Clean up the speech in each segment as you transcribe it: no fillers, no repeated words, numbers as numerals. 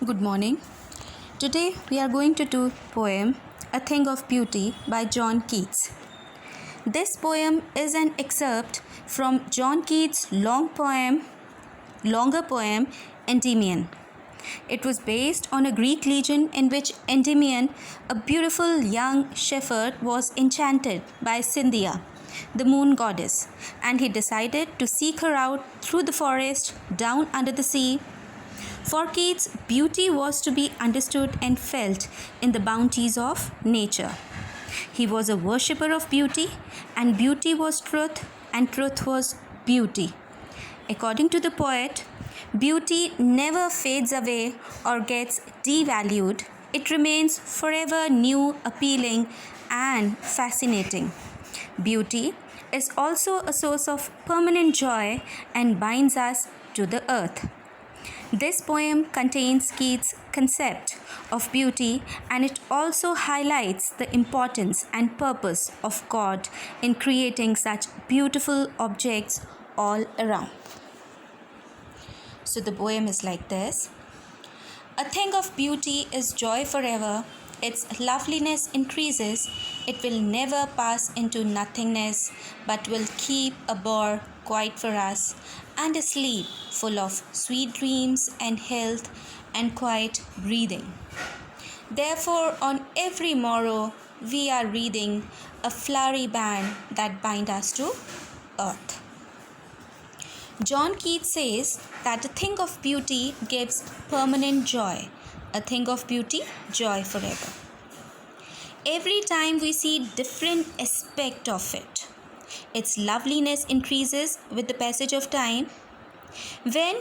Good morning. Today we are going to do poem A Thing of Beauty by John Keats. This poem is an excerpt from John Keats' longer poem Endymion. It was based on a Greek legend in which Endymion, a beautiful young shepherd, was enchanted by Cynthia, the moon goddess, and he decided to seek her out through the forest, down under the sea. For Keats, beauty was to be understood and felt in the bounties of nature. He was a worshipper of beauty, and beauty was truth, and truth was beauty. According to the poet, beauty never fades away or gets devalued. It remains forever new, appealing, and fascinating. Beauty is also a source of permanent joy and binds us to the earth. This poem contains Keats' concept of beauty, and it also highlights the importance and purpose of God in creating such beautiful objects all around. So the poem is like this. A thing of beauty is joy forever. Its loveliness increases. It will never pass into nothingness, but will keep a bower quiet for us, and a sleep full of sweet dreams and health and quiet breathing. Therefore, on every morrow, we are reading a flowery band that bind us to earth. John Keats says that a thing of beauty gives permanent joy. A thing of beauty, joy forever. Every time we see different aspect of it. Its loveliness increases with the passage of time. When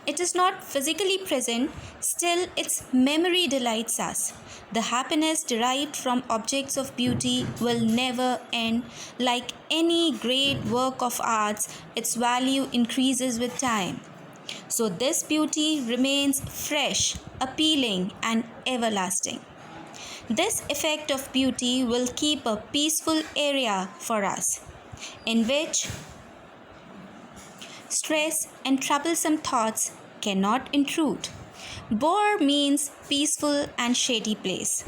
it is not physically present, still its memory delights us. The happiness derived from objects of beauty will never end. Like any great work of arts, its value increases with time. So this beauty remains fresh, appealing, and everlasting. This effect of beauty will keep a peaceful area for us, in which stress and troublesome thoughts cannot intrude. Bower means peaceful and shady place.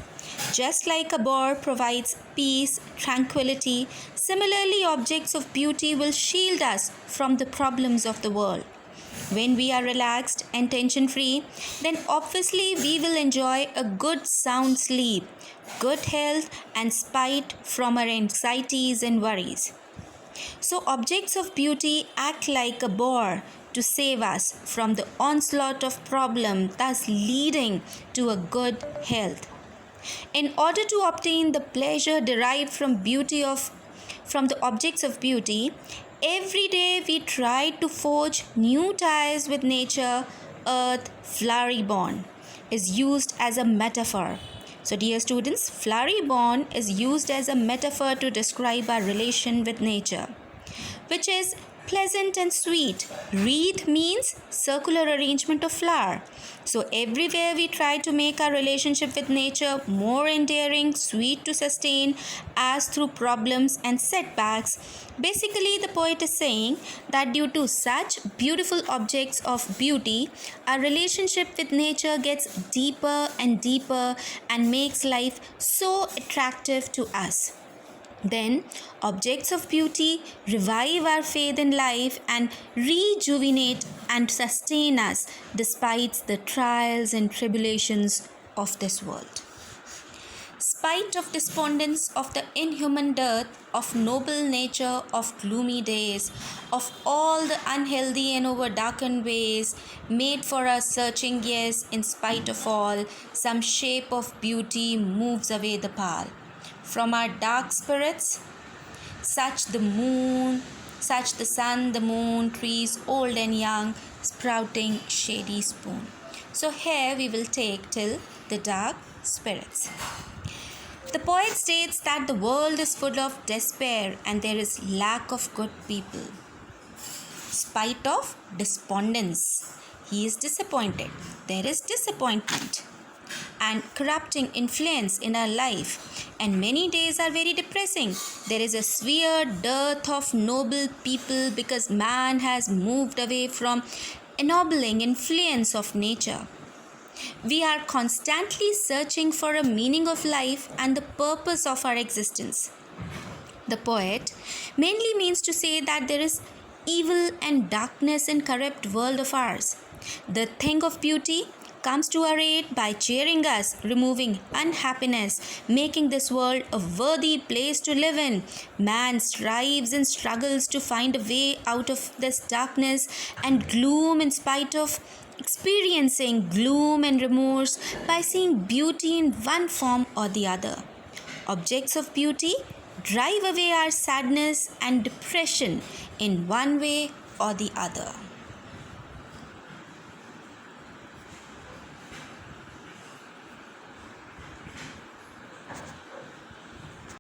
Just like a bower provides peace, tranquility, similarly objects of beauty will shield us from the problems of the world. When we are relaxed and tension-free, then obviously we will enjoy a good sound sleep, good health, and spite from our anxieties and worries. So objects of beauty act like a bower to save us from the onslaught of problems, thus leading to a good health. In order to obtain the pleasure derived from the objects of beauty, every day we try to forge new ties with nature. Earth, flowery bond is used as a metaphor. So dear students, flowery bond is used as a metaphor to describe our relation with nature, which is pleasant and sweet. Wreath means circular arrangement of flower. So everywhere we try to make our relationship with nature more endearing, sweet to sustain as through problems and setbacks. Basically, the poet is saying that due to such beautiful objects of beauty, our relationship with nature gets deeper and deeper and makes life so attractive to us. Then, objects of beauty revive our faith in life and rejuvenate and sustain us despite the trials and tribulations of this world. Spite of despondence of the inhuman dearth, of noble nature, of gloomy days, of all the unhealthy and over-darkened ways, made for us searching, yes, in spite of all, some shape of beauty moves away the pall. From our dark spirits, such the sun, the moon, trees old and young, sprouting shady spoon. So here we will take till the dark spirits. The poet states that the world is full of despair and there is lack of good people. Spite of despondence, he is disappointed. There is disappointment and corrupting influence in our life, and many days are very depressing. There is a severe dearth of noble people because man has moved away from ennobling influence of nature. We are constantly searching for a meaning of life and the purpose of our existence. The poet mainly means to say that there is evil and darkness in corrupt world of ours. The thing of beauty comes to our aid by cheering us, removing unhappiness, making this world a worthy place to live in. Man strives and struggles to find a way out of this darkness and gloom in spite of experiencing gloom and remorse by seeing beauty in one form or the other. Objects of beauty drive away our sadness and depression in one way or the other.